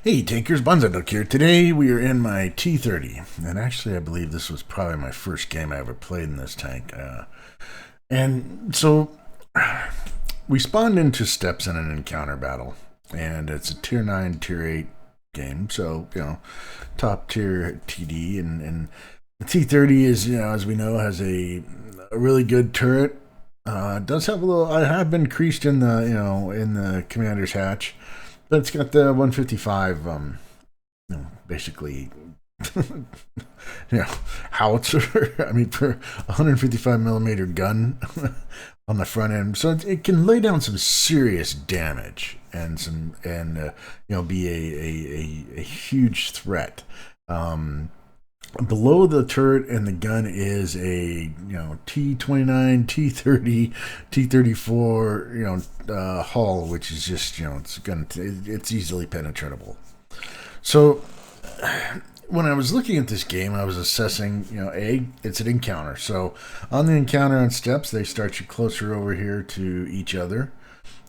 Hey Tankers, Bunzaduck here. Today we are in my T30, and actually I believe this was probably my first game I ever played in this tank. And so we spawned into steps in an encounter battle, and it's a tier 9, tier 8 game, so, top tier TD, and the T30 is, as we know, has a really good turret. Does have a little, I have been creased in the, in the commander's hatch. But it's got the 155, basically, howitzer. I mean, for a 155 millimeter gun on the front end, so it can lay down some serious damage and be a huge threat. Below the turret and the gun is a T29, T30, T34 hull, which is just it's easily penetratable. So when I was looking at this game, I was assessing it's an encounter. So on the encounter on steps, they start you closer over here to each other.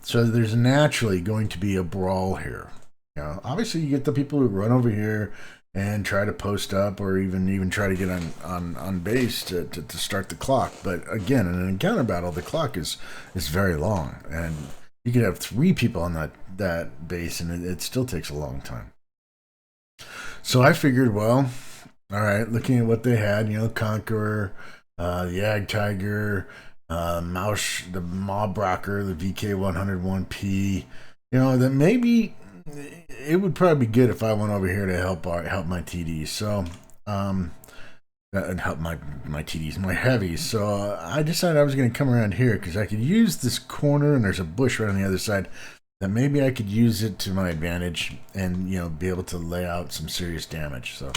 So there's naturally going to be a brawl here. Obviously you get the people who run over here and try to post up, or even try to get on base to start the clock. But again, in an encounter battle, the clock is very long, and you could have 3 people on that base, and it still takes a long time. So I figured, well, all right, looking at what they had, Conqueror, the Ag Tiger, Mouse, the Mobrocker, the VK101P, that maybe it would probably be good if I went over here to help my TDs. So, and help my TDs, my heavies. So I decided I was going to come around here because I could use this corner, and there's a bush right on the other side that maybe I could use it to my advantage and be able to lay out some serious damage. So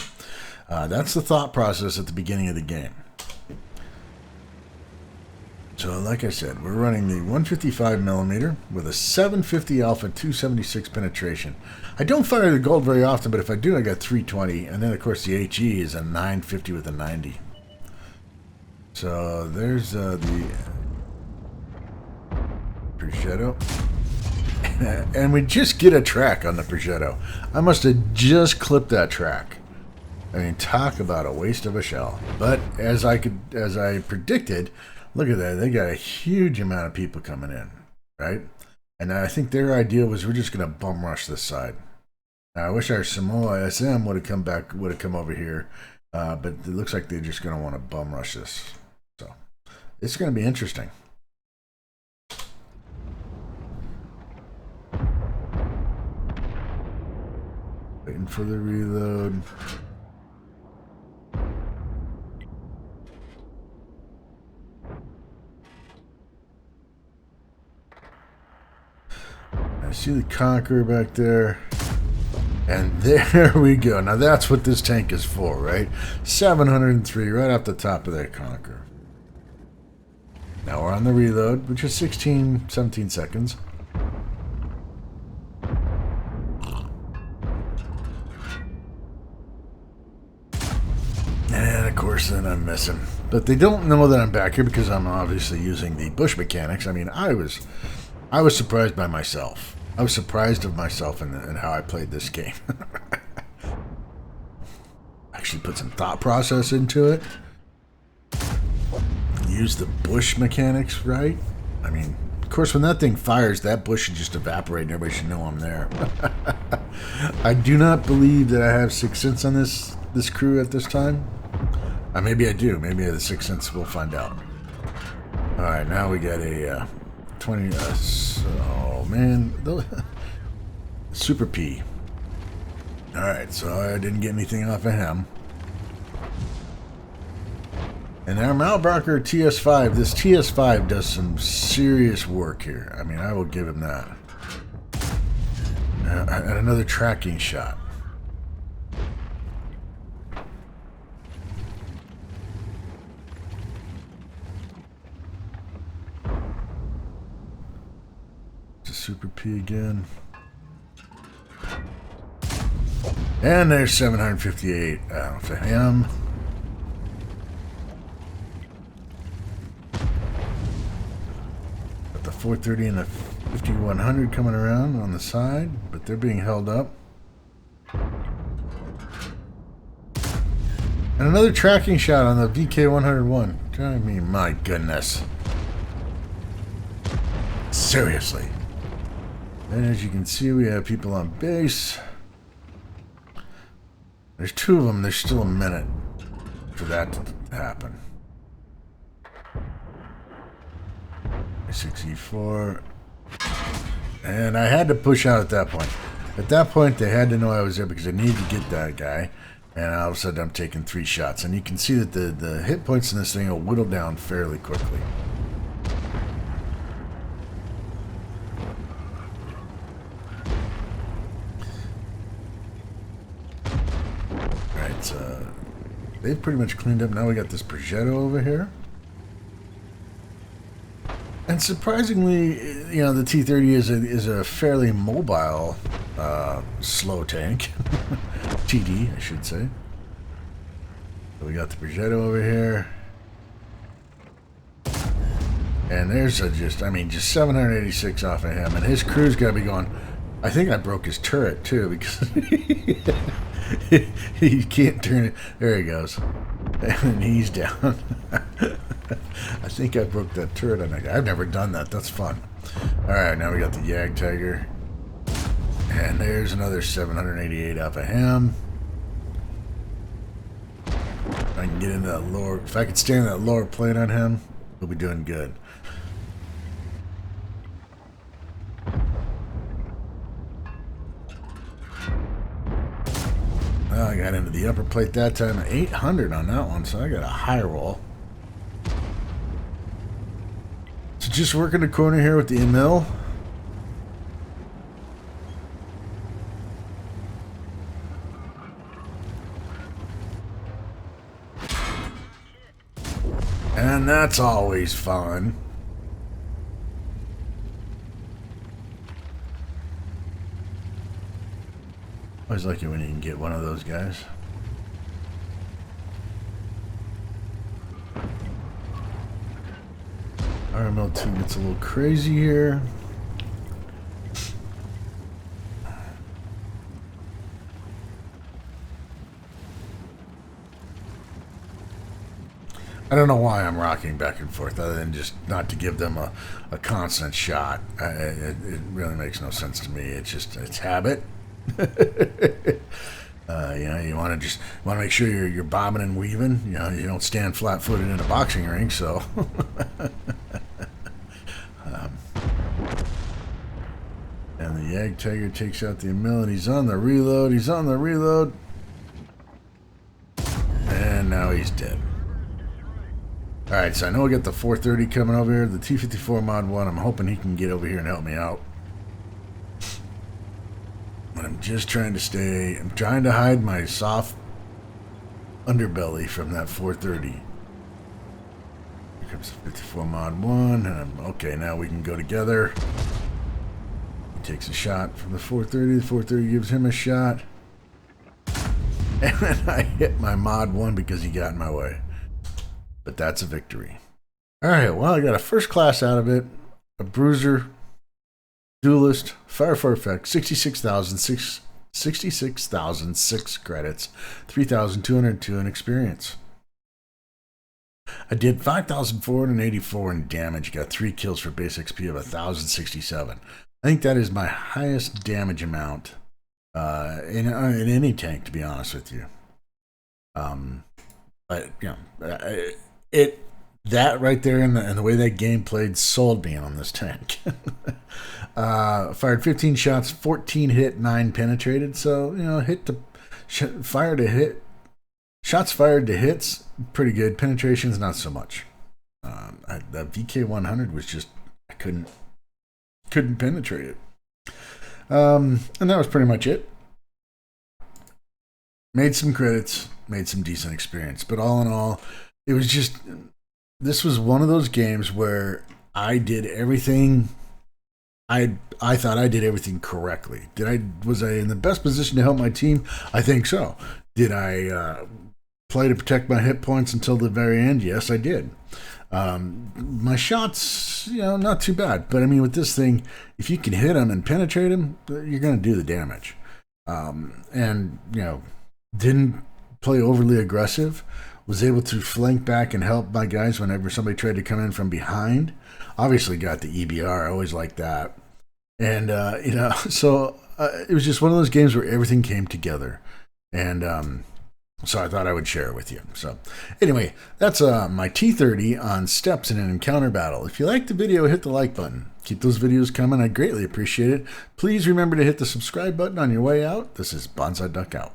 that's the thought process at the beginning of the game. So like I said, we're running the 155 millimeter with a 750 alpha, 276 penetration. I don't fire the gold very often, but if I do, I got 320, and then of course the HE is a 950 with a 90. So there's the Progetto, and we just get a track on the Progetto. I must have just clipped that track. I mean, talk about a waste of a shell. But as I predicted. Look at that. They got a huge amount of people coming in, right? And I think their idea was we're just going to bum rush this side. Now, I wish our Samoa SM would have come over here, but it looks like they're just going to want to bum rush this. So it's going to be interesting. Waiting for the reload. I see the Conqueror back there. And there we go. Now that's what this tank is for, right? 703 right off the top of that Conqueror. Now we're on the reload, which is 17 seconds. And of course then I'm missing. But they don't know that I'm back here because I'm obviously using the bush mechanics. I mean, I was surprised by myself. I was surprised of myself in how I played this game. Actually put some thought process into it. Use the bush mechanics right. I mean, of course, when that thing fires, that bush should just evaporate and everybody should know I'm there. I do not believe that I have Sixth Sense on this crew at this time. Maybe I do. Maybe the Sixth Sense, we'll find out. Alright, now we got a 20... oh, man. Super P. Alright, so I didn't get anything off of him. And our Malbrocker TS5, this TS5 does some serious work here. I mean, I will give him that. And another tracking shot. Super P again. And there's 758 for him. Got the 430 and the 5100 coming around on the side, but they're being held up. another tracking shot on the VK101. I mean, my goodness. Seriously. And as you can see, we have people on base. There's 2 of them. There's still a minute for that to happen. 6E4. And I had to push out at that point. At that point, they had to know I was there because I needed to get that guy. And all of a sudden, I'm taking 3 shots. And you can see that the hit points in this thing will whittle down fairly quickly. Alright, they've pretty much cleaned up. Now we got this Progetto over here. And surprisingly, you know, the T30 is a fairly mobile slow tank. TD, I should say. So we got the Progetto over here. And there's just 786 off of him. And his crew's got to be going. I think I broke his turret, too, because he can't turn it. There he goes. And he's down. I think I broke that turret on that guy. I've never done that. That's fun. Alright, now we got the Yag Tiger. And there's another 788 off of him. If I can get into that lower... If I could stay in that lower plate on him, we'll be doing good. Well, I got into the upper plate that time. 800 on that one, so I got a high roll. So just working the corner here with the mill. And that's always fun. Always like it when you can get one of those guys. RML2 gets a little crazy here. I don't know why I'm rocking back and forth, other than just not to give them a constant shot. It really makes no sense to me. It's habit. You know, you want to make sure you're bobbing and weaving. You know, you don't stand flat-footed in a boxing ring. So, and the Yag Tiger takes out the mill, and he's on the reload. He's on the reload, and now he's dead. All right, so I know we got the 430 coming over here, the T54 Mod 1. I'm hoping he can get over here and help me out. But I'm just trying to hide my soft underbelly from that 430. Here comes the 54 Mod 1, and okay, now we can go together. He takes a shot from the 430. The 430 gives him a shot. And then I hit my Mod 1 because he got in my way. But that's a victory. All right, well, I got a first class out of it. A bruiser, duelist, fire for effect, 66,006 credits, 3,202 in experience. I did 5,484 in damage, got 3 kills for base XP of 1,067. I think that is my highest damage amount in any tank, to be honest with you. But you know, that right there and the way that game played sold me on this tank. Fired 15 shots, 14 hit, 9 penetrated. So you know, fire to hit, shots fired to hits, pretty good. Penetrations not so much. The VK100 was just I couldn't penetrate it. And that was pretty much it. Made some credits, made some decent experience, but all in all, it was just, this was one of those games where I did everything. I thought I did everything correctly. Was I in the best position to help my team? I think so. Did I play to protect my hit points until the very end? Yes, I did. My shots, you know, not too bad. But I mean, with this thing, if you can hit them and penetrate them, you're going to do the damage. And you know, didn't play overly aggressive. Was able to flank back and help my guys whenever somebody tried to come in from behind. Obviously got the EBR. I always liked that. And, so it was just one of those games where everything came together. And so I thought I would share it with you. So anyway, that's my T30 on steps in an encounter battle. If you liked the video, hit the like button. Keep those videos coming. I greatly appreciate it. Please remember to hit the subscribe button on your way out. This is Bonsai Duck out.